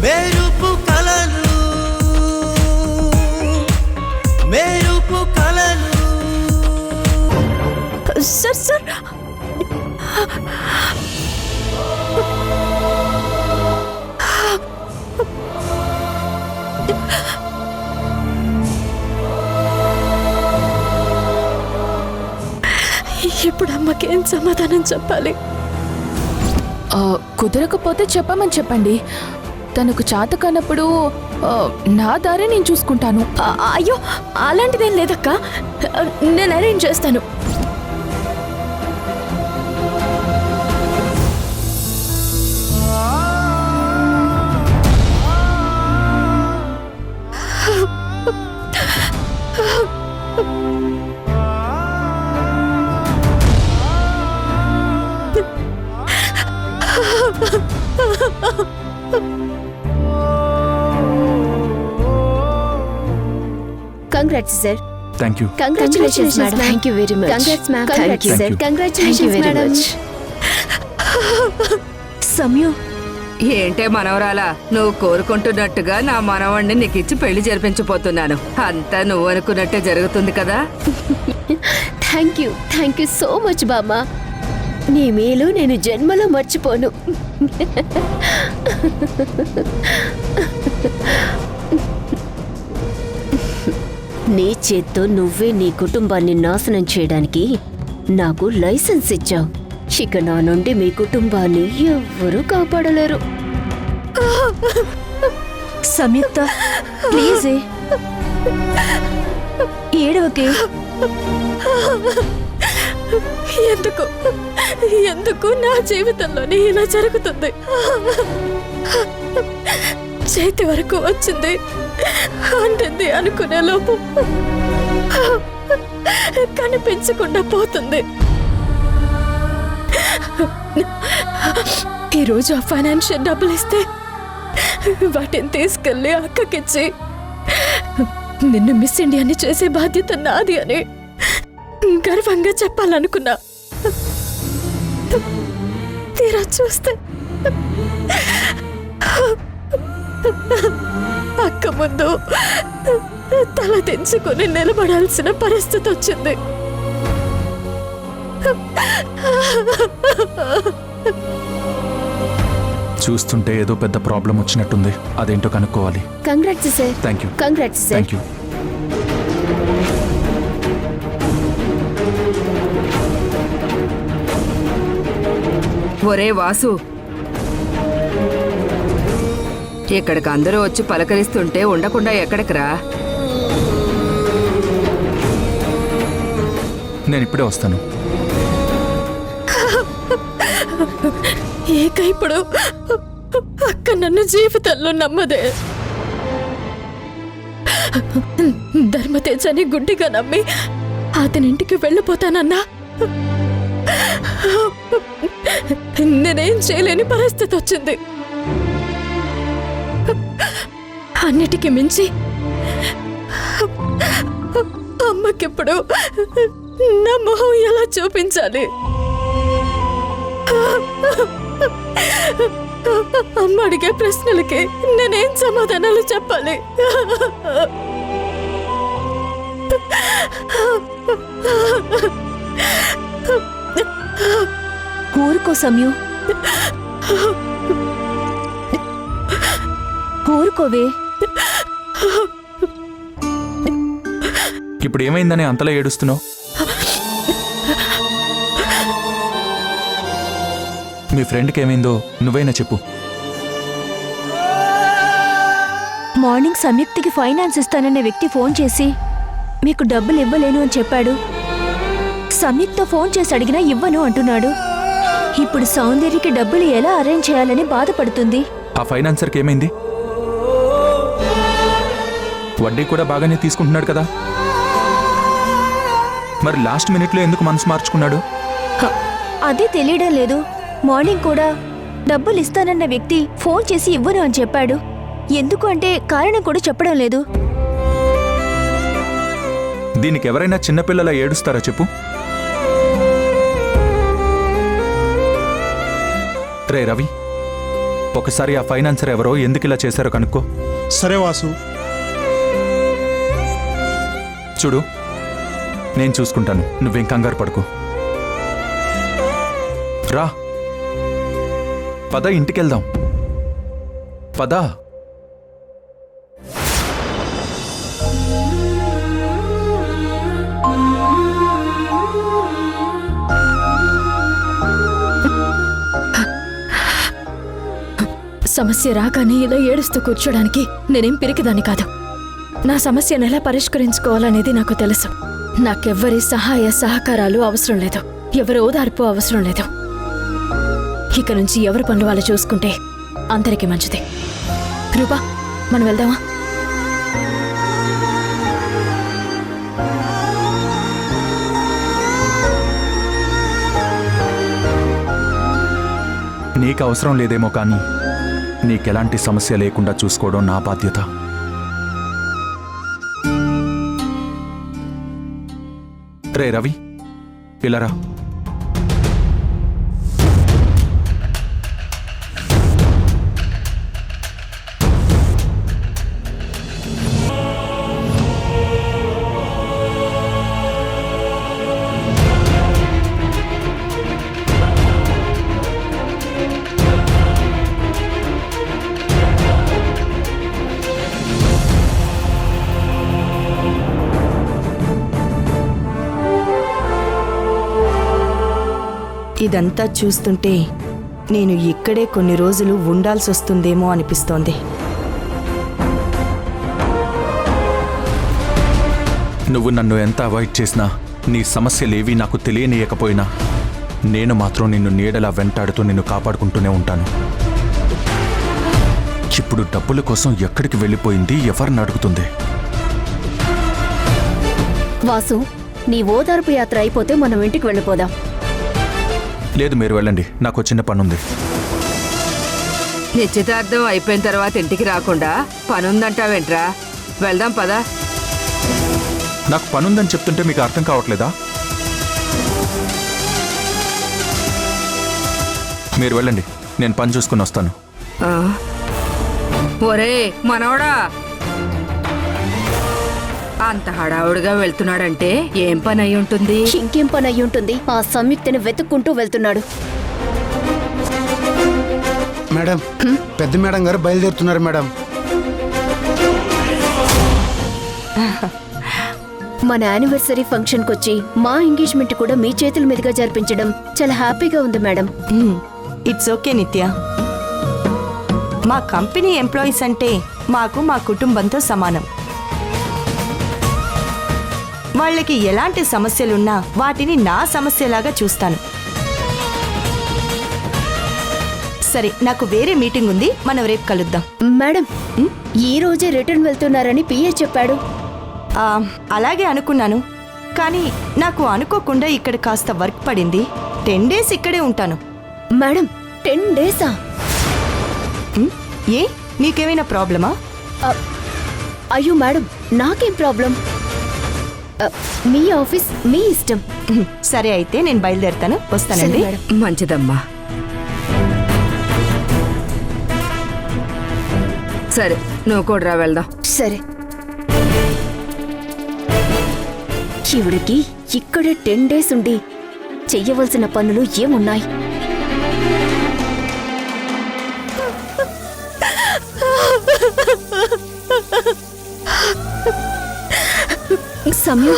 మెరుపు కలలు మెరుపు కలలు. సార్ సార్ ఇప్పుడు అమ్మకేం సమాధానం చెప్పాలి? కుదరకపోతే చెప్పమని చెప్పండి. తనకు చేత కానప్పుడు నా దారి నేను చూసుకుంటాను. అయ్యో అలాంటిదేం లేదక్క, నేను అరేంజ్ చేస్తాను. Congrats, sir. Thank you. Congratulations, madam. Thank you very much. Congrats, ma'am. Thank you, sir. you. Congratulations, Thank you very madam. much. సమయం ఏంటే మనవరాలా, నువ్వు కోరుకుంటున్నట్టుగా నా మనవణ్ణి నీకిచ్చి పెళ్లి జరిపించబోతున్నాను. అంతా నువ్వు అనుకున్నట్టే జరుగుతుంది కదా. థ్యాంక్ యూ సో మచ్ బామ్మ. నీ మేలు నేను జన్మలో మర్చిపోను. నీ చేత్తో నువ్వే నీ కుటుంబాన్ని నాశనం చేయడానికి నాకు లైసెన్స్ ఇచ్చావు. ఇక నా నుండి మీ కుటుంబాన్ని ఎవ్వరూ కాపాడలేరు. సంయుక్త ప్లీజ్ ఏడవకే. ఎందుకు ఎందుకు నా జీవితంలోనే ఇలా జరుగుతుంది? చేతి వరకు వచ్చింది అంటుంది అనుకునే లోపు కనిపించకుండా పోతుంది. ఈరోజు ఆ ఫైనాన్షియల్ డబ్బులు ఇస్తే వాటిని తీసుకెళ్ళి అక్కకిచ్చి నిన్ను మిస్ ఇండియాని చేసే బాధ్యత నాది అని గర్వంగా చెప్పాలనుకున్నా. తీరా చూస్తే అక్క ముందు తల తెంచుకొని నిలబడాల్సిన పరిస్థితి వచ్చింది. చూస్తుంటే ఏదో పెద్ద ప్రాబ్లం వచ్చినట్టుంది. అదేంటో కనుక్కోవాలి. Congrats sir. Thank you. Congrats sir. Thank you. ఒరే వాసు, ఇక్కడికి అందరూ వచ్చి పలకరిస్తుంటే ఉండకుండా ఎక్కడికి రా. నేను ఇప్పుడే వస్తాను. ఏక ఇప్పుడు అక్క నన్ను జీవితంలో నమ్మదే. ధర్మతేజని గుడ్డిగా నమ్మి అతనింటికి వెళ్ళిపోతానన్నా నేనేం చేయలేని పరిస్థితి వచ్చింది. అన్నిటికీ మించి అమ్మకిప్పుడు నా మొహం ఎలా చూపించాలి? అమ్మ అడిగే ప్రశ్నలకి నేనేం సమాధానాలు చెప్పాలి? ఊరుకో సమయం, ఊరుకోవే. ఇప్పుడు ఏమైందని అంతలా ఏడుస్తున్నావు? మీ ఫ్రెండ్కి ఏమైందో నువ్వైనా చెప్పు. మార్నింగ్ సంయుక్తికి ఫైనాన్స్ ఇస్తానన్న వ్యక్తి ఫోన్ చేసి మీకు డబ్బులు ఇవ్వలేను అని చెప్పాడు. సంయుక్త ఫోన్ చేసి అడిగినా ఇవ్వను అంటున్నాడు. ఇప్పుడు సౌందర్యకి డబ్బులు ఎలా అరేంజ్ చేయాలని బాధపడుతుంది. ఆ ఫైనాన్సర్కి ఏమైంది? వడ్డీ కూడా బాగానే తీసుకుంటున్నాడు కదా. మరి లాస్ట్ మినిట్లో ఎందుకు మనసు మార్చుకున్నాడు? అదే తెలియడం లేదు. మార్నింగ్ కూడా డబ్బులు ఇస్తానన్న వ్యక్తి ఫోన్ చేసి ఇవ్వను అని చెప్పాడు. ఎందుకు అంటే కారణం కూడా చెప్పడం లేదు. దీనికి ఎవరైనా చిన్నపిల్లలా ఏడుస్తారా చెప్పు? రే రవి, ఒకసారి ఆ ఫైనాన్సర్ ఎవరో ఎందుకు ఇలా చేశారో కనుక్కో. సరే వాసు. చూడు, నేను చూసుకుంటాను, నువ్వేం కంగారు పడుకో. రా పద, ఇంటికెళ్దాం పద. సమస్య రాగానే ఇలా ఏడుస్తూ కూర్చోడానికి నేనేం పిరికిదాన్ని కాదు. నా సమస్యను ఎలా పరిష్కరించుకోవాలనేది నాకు తెలుసు. నాకెవ్వరి సహాయ సహకారాలు అవసరం లేదు, ఎవరి ఓదార్పు అవసరం లేదు. ఇక నుంచి ఎవరి పనులు వాళ్ళు చూసుకుంటే అందరికీ మంచిది. రూపా, మనం వెళ్దామా? నీకు అవసరం లేదేమో కానీ నీకెలాంటి సమస్య లేకుండా చూసుకోవడం నా బాధ్యత. రే రవి, ఇలా రా. ఇదంతా చూస్తుంటే నేను ఇక్కడే కొన్ని రోజులు ఉండాల్సొస్తుందేమో అనిపిస్తోంది. నువ్వు నన్ను ఎంత అవాయిడ్ చేసినా, నీ సమస్యలేవి నాకు తెలియనీయకపోయినా, నేను మాత్రం నిన్ను నీడలా వెంటాడుతూ నిన్ను కాపాడుకుంటూనే ఉంటాను. ఇప్పుడు డబ్బుల కోసం ఎక్కడికి వెళ్ళిపోయింది, ఎవరిని అడుగుతుంది? వాసు, నీ ఓదార్పు యాత్ర అయిపోతే మనం ఇంటికి వెళ్ళిపోదాం. లేదు, మీరు వెళ్ళండి, నాకు చిన్న పనుంది. నిశ్చితార్థం అయిపోయిన తర్వాత ఇంటికి రాకుండా పనుందంటావేంట్రా? వెళ్దాం పదా. నాకు పనుందని చెప్తుంటే మీకు అర్థం కావట్లేదా? మీరు వెళ్ళండి, నేను పని చూసుకుని వస్తాను. ఒరే మనవడా, అంత హడావుడిగా వెళ్తున్నాడంటే ఏం పని అయి ఉంటుంది? ఇంకేం పని అయి ఉంటుంది? ఆ సంయుక్తని వెతుక్కుంటూ వెళ్తున్నాడు. మేడం, పెద్ద మేడం గారు బయలుదేరుతున్నారు మేడం. మన యానివర్సరీ ఫంక్షన్కి వచ్చి మా ఎంగేజ్మెంట్ కూడా మీ చేతుల మీదుగా జరిపించడం చాలా హ్యాపీగా ఉంది మేడం. ఇట్స్ ఓకే నిత్య. మా కంపెనీ ఎంప్లాయీస్ అంటే మాకు మా కుటుంబంతో సమానం. వాళ్ళకి ఎలాంటి సమస్యలున్నా వాటిని నా సమస్యలాగా చూస్తాను. సరే, నాకు వేరే మీటింగ్ ఉంది, మనం రేపు కలుద్దాం. మేడం, ఈ రోజే రిటర్న్ వెళ్తున్నారని పిఏ చెప్పాడు. అలాగే అనుకున్నాను, కానీ నాకు అనుకోకుండా ఇక్కడ కాస్త వర్క్ పడింది. 10 days ఇక్కడే ఉంటాను. Madam, 10 days? ఏ, నీకేమైనా ప్రాబ్లమా? అయ్యో మేడం, నాకేం ప్రాబ్లం. మీ ఆఫీస్ మీ ఇష్టం. సరే, అయితే నేను బయలుదేరుతాను. వస్తానండి. మంచిదమ్మా. సరే, నువ్వు కూడా వెళ్దాం. సరే. చివరికి ఇక్కడే 10 days ఉండి చెయ్యవలసిన పనులు ఏమున్నాయి? సమయం,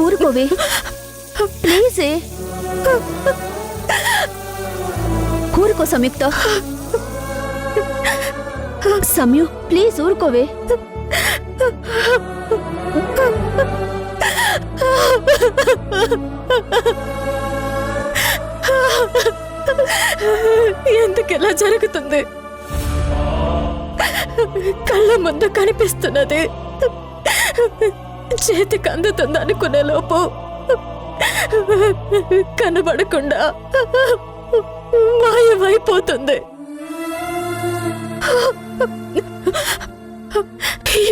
ఊరుకోవే ప్లీజే. ఊరుకో సంయుక్త. సమయం, ప్లీజ్ ఊరుకోవే. ఎందుకెలా జరుగుతుంది? కళ్ళ ముందు కనిపిస్తున్నది, చేతికి అందుతుంది అనుకునే లోపు కనబడకుండా మాయమైపోతుంది.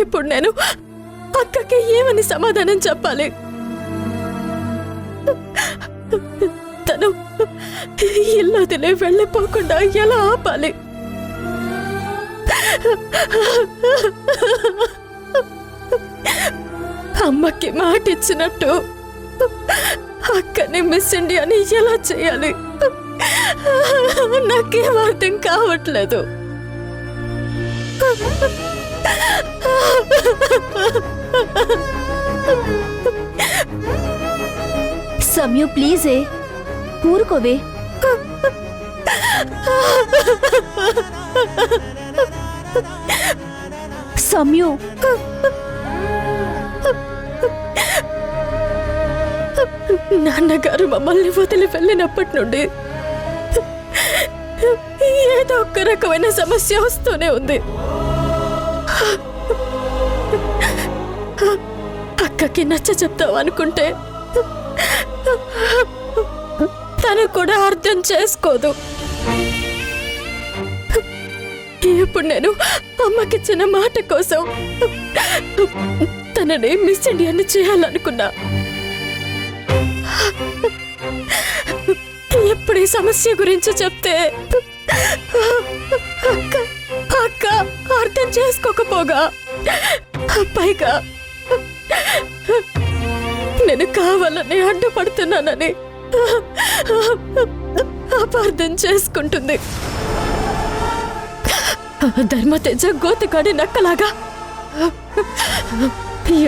ఇప్పుడు నేను అక్కకి ఏమని సమాధానం చెప్పాలి? తను ఇల్లు వదిలే వెళ్ళిపోకుండా ఎలా ఆపాలి? అమ్మకి మాట ఇచ్చినట్టు అక్కని మిస్ ఇండియాని ఎలా చేయాలి నాకేం అర్థం కావట్లేదు. సమ్యు ప్లీజే ఊరుకోవే. సమ్యు నాన్నగారు మమ్మల్ని వదిలి వెళ్ళినప్పటి నుండి ఏదో ఒక రకమైన సమస్య వస్తూనే ఉంది. అక్కకి నచ్చ చెప్తాం అనుకుంటే తను కూడా అర్థం చేసుకోదు. ఇప్పుడు నేను అమ్మకిచ్చిన మాట కోసం తనని మిస్ ఇండియాని చేయాలనుకున్నా. ఎప్పుడు ఈ సమస్య గురించి చెప్తే అక్క అర్థం చేసుకోకపోగా పైగా నేను కావాలని అడ్డుపడుతున్నానని అపార్థం చేసుకుంటుంది. ధర్మతేజ గోతికాడి నక్కలాగా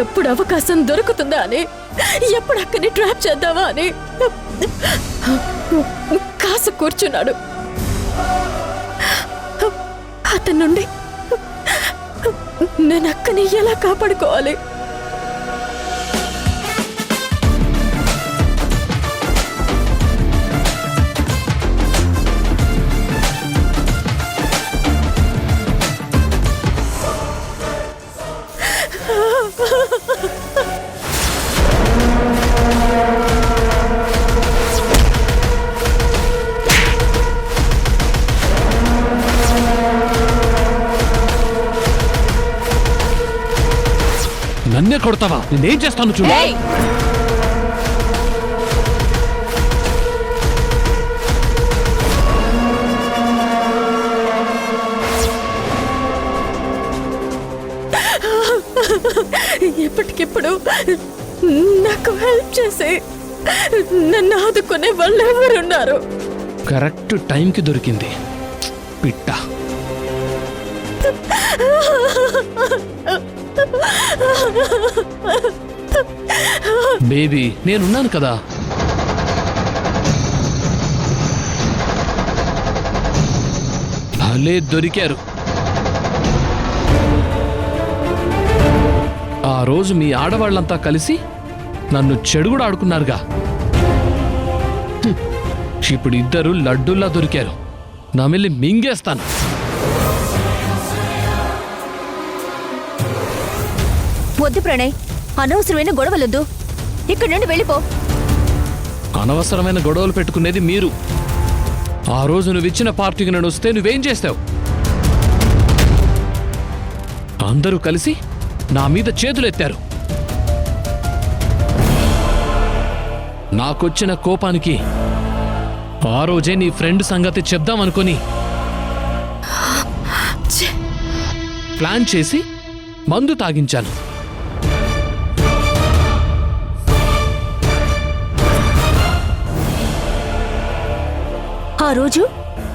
ఎప్పుడు అవకాశం దొరుకుతుందా అని, ఎప్పుడు అక్కని ట్రాప్ చేద్దామా అని కాసు కూర్చున్నాడు. అతని నుండి నేను అక్కని ఎలా కాపాడుకోవాలి? నన్నే కొడతావా? నేనేం చేస్తాను చూడు. ఎప్పటికిప్పుడు నాకు హెల్ప్ చేసి నన్ను ఆదుకునే వాళ్ళు ఎవరున్నారు? కరెక్ట్ టైంకి దొరికింది పిట్ట. బేబీ నేనున్నాను కదా. భలే దొరికారు. ఆ రోజు మీ ఆడవాళ్ళంతా కలిసి నన్ను చెడుగుడు ఆడుకున్నారుగా. ఇప్పుడు ఇద్దరు లడ్డూల్లా దొరికారు. నా మిల్లి మింగేస్తాను. వద్దు ప్రణయ్, అనవసరమైన గొడవలొద్దు. ఇక్కడి నుండి వెళ్ళిపో. అనవసరమైన గొడవలు పెట్టుకునేది మీరు. ఆ రోజు నువ్వు ఇచ్చిన పార్టీకి నేను వస్తే నువ్వేం చేస్తావు? అందరూ కలిసి నా మీద చేతులెత్తారు. నాకొచ్చిన కోపానికి ఆ రోజే నీ ఫ్రెండ్ సంగతి చెప్దామనుకొని ప్లాన్ చేసి మందు తాగించాను. ఆ రోజు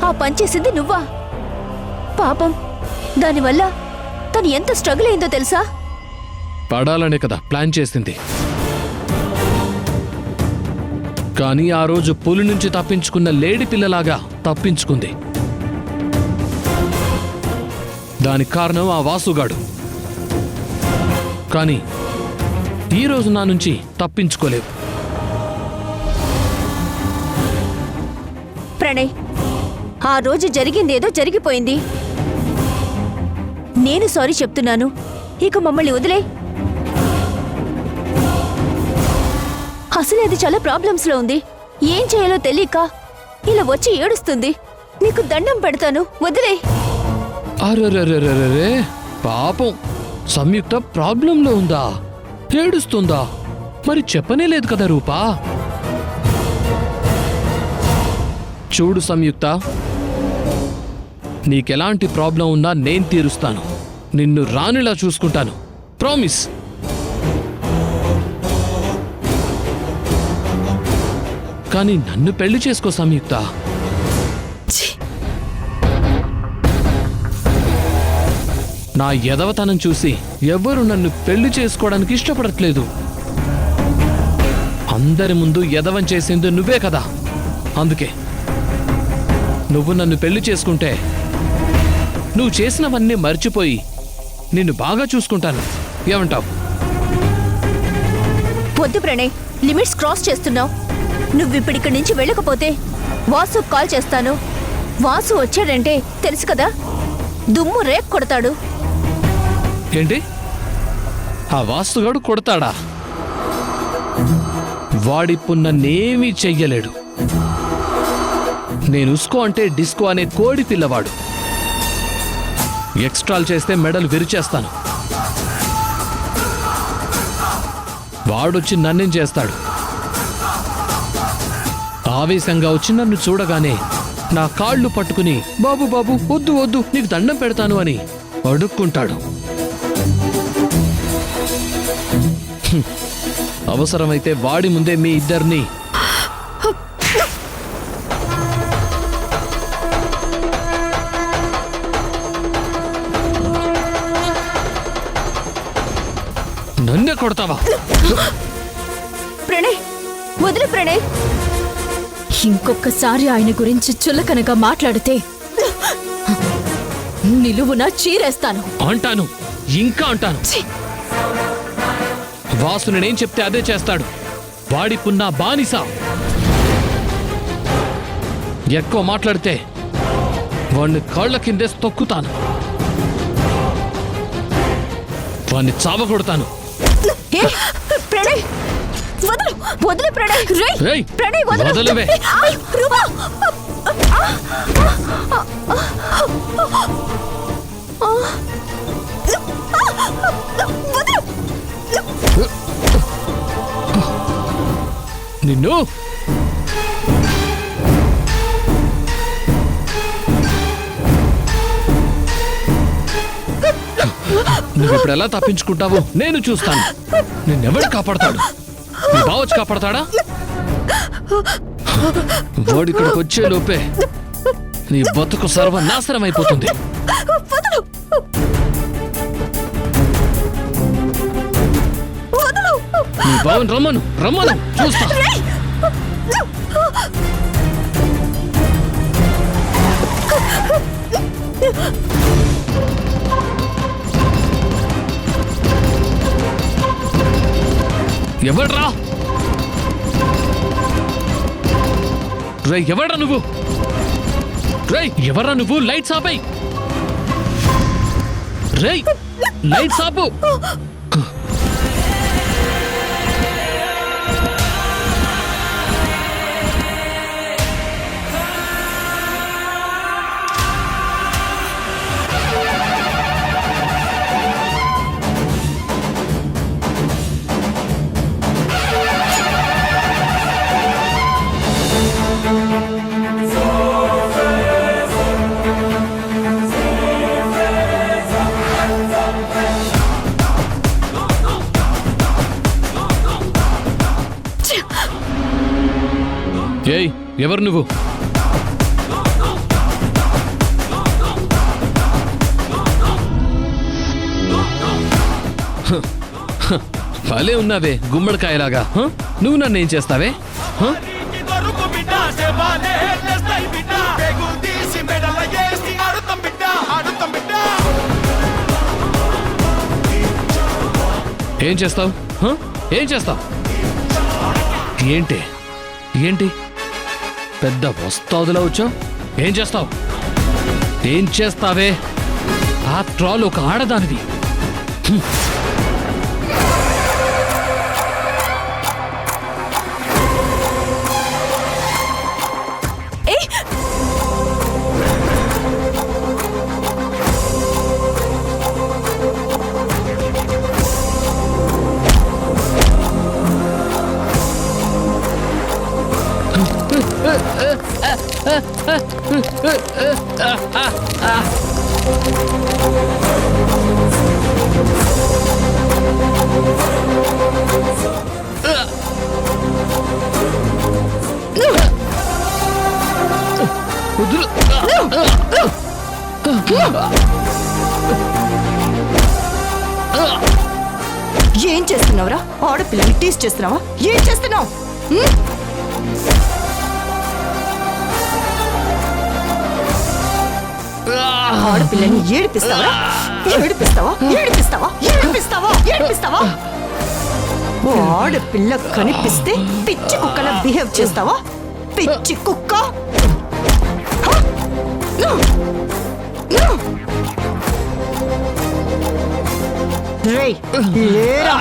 ఆ పని చేసింది నువ్వా? పాపం, దానివల్ల తను ఎంత స్ట్రగుల్ అయిందో తెలుసా? పడాలనే కదా ప్లాన్ చేసింది. కానీ ఆ రోజు పులి నుంచి తప్పించుకున్న లేడి పిల్లలాగా తప్పించుకుంది. దానికి కారణం ఆ వాసుగాడు. కానీ ఈరోజు నా నుంచి తప్పించుకోలేవు. ప్రణయ్, ఆ రోజు జరిగిందేదో జరిగిపోయింది. నేను సారీ చెప్తున్నాను. ఇక మమ్మల్ని వదిలే. అసలు అది చాలా ప్రాబ్లమ్స్లో ఉంది. ఏం చేయాలో తెలియక ఇలా వచ్చి ఏడుస్తుంది. నీకు దండం పెడతాను, వదిలే. అరెరెరెరెరే, పాపం సంయుక్త ప్రాబ్లంలో ఉందా? ఏడుస్తుందా? మరి చెప్పనే లేదు కదా రూపా. చూడు సంయుక్త, నీకెలాంటి ప్రాబ్లం ఉన్నా నేను తీరుస్తాను. నిన్ను రానిలా చూసుకుంటాను. ప్రామిస్. కానీ నన్ను పెళ్లి చేసుకో సంయుక్త. నా ఎదవతనం చూసి ఎవ్వరూ నన్ను పెళ్లి చేసుకోవడానికి ఇష్టపడట్లేదు. అందరి ముందు ఎదవం చేసింది నువ్వే కదా. అందుకే నువ్వు నన్ను పెళ్లి చేసుకుంటే నువ్వు చేసినవన్నీ మర్చిపోయి నిన్ను బాగా చూసుకుంటాను. ఏమంటావు? వద్దు ప్రణయ్, లిమిట్స్ క్రాస్ చేస్తున్నావు. నువ్విప్పుడిక్కడి నుంచి వెళ్ళకపోతే వాసు కాల్ చేస్తాను. వాసు వచ్చాడంటే తెలుసు కదా, దుమ్ము రేప్ కొడతాడు. ఏంటి? ఆ వాస్తుగాడు కొడతాడా? వాడిప్పుడు నన్నేమీ చెయ్యలేడు. నేను ఉస్కో అంటే డిస్కో అనే కోడి పిల్లవాడు. ఎక్స్ట్రాల్ చేస్తే మెడలు విరిచేస్తాను. వాడొచ్చి నన్నేం చేస్తాడు? ఆవేశంగా వచ్చి నన్ను చూడగానే నా కాళ్ళు పట్టుకుని బాబు బాబు వద్దు వద్దు నీకు దండం పెడతాను అని అడుక్కుంటాడు. అవసరమైతే వాడి ముందే మీ ఇద్దరిని నన్నే కొడతావా? ప్రణయ్ వదిలే ప్రణయ్. ఇంకొకసారి ఆయన గురించి చులకనగా మాట్లాడితే నిలువున చీరేస్తాను. అంటాను, ఇంకా అంటాను. వాసు నేనేం చెప్తే అదే చేస్తాడు. వాడిపున్నా బానిస. ఎక్కువ మాట్లాడితే వాడిని కాళ్ల కిందే తొక్కుతాను. వాడిని చావగొడతాను. ప్రణయ్ వదలు, వదిలే ప్రణయ్. రేయ్, ప్రణయ్ వదలవే. నిన్ను నువ్విప్పుడు ఎలా తప్పించుకుంటావో నేను చూస్తాను. నిన్నెవడు కాపాడతాడు? నీ బావొచ్చి కాపాడతాడా? వాడిక్కడికి వచ్చే లోపే నీ బతుకు సర్వనాశనం అయిపోతుంది. నీ బావని రమ్మను, రమ్మను, చూస్తా. ఎవడ్రా? రే ఎవడ్రా నువ్వు? రే ఎవడ్రా నువ్వు? లైట్స్ ఆపై. రే లైట్స్ ఆపు. ఏయ్ ఎవరు నువ్వు? భలే ఉన్నావే గుమ్మడికాయలాగా. నువ్వు నన్ను ఏం చేస్తావే? ఏం చేస్తావు? ఏం చేస్తావు? ఏంటి ఏంటి పెద్ద వస్తాదులా వచ్చావు? ఏం చేస్తావు? ఏం చేస్తావే? ఆఫ్టర్ ఆల్ ఒక ఆడదానిది. వదులు. ఏం చేస్తున్నావురా? ఆడపిల్లని టీస్ చేస్తున్నావా? ఏం చేస్తున్నావు? ఆడపిల్లని ఏడిపిస్తావా? ఏడిపిస్తావా? ఏడిపిస్తావా? ఏడిపిస్తావా? ఏడిపిస్తావా? ఓ ఆడపిల్ల కనిపిస్తే పిచ్చి కుక్కలా బిహేవ్ చేస్తావా? పిచ్చి కుక్క! రేయ్ లేరా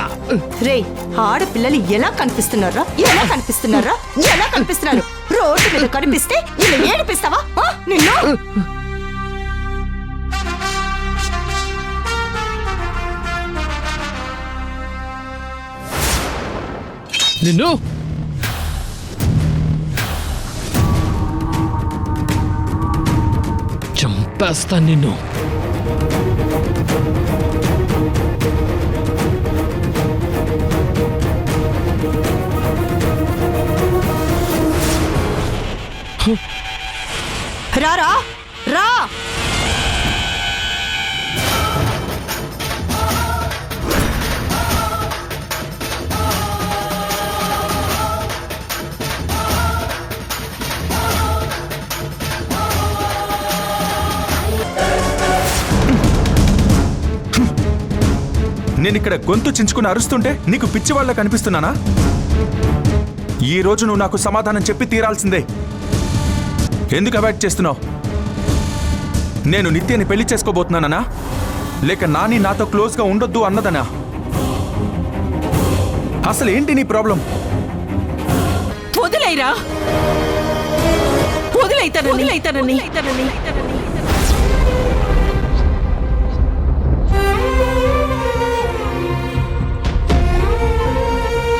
రేయ్, ఆడపిల్లలు ఎలా కనిపిస్తున్నారా? ఎలా కనిపిస్తున్నారా? ఎలా కనిపిస్తున్నారు? రోడ్డు మీద కనిపిస్తే ఇలా ఏడిపిస్తావా? నిన్ను నిన్ను చంపేస్తాను నిన్ను. రారా రా. నేను ఇక్కడ గొంతు చించుకుని అరుస్తుంటే నీకు పిచ్చివాళ్ళ కనిపిస్తున్నానా? ఈ రోజు నువ్వు నాకు సమాధానం చెప్పి తీరాల్సిందే. ఎందుకు అవాయిడ్ చేస్తున్నావు? నేను నిత్యని పెళ్లి చేసుకోబోతున్నానా, లేక నాని నాతో క్లోజ్గా ఉండొద్దు అన్నదనా? అసలు ఏంటి నీ ప్రాబ్లం? వదిలేరా, వదిలేతానని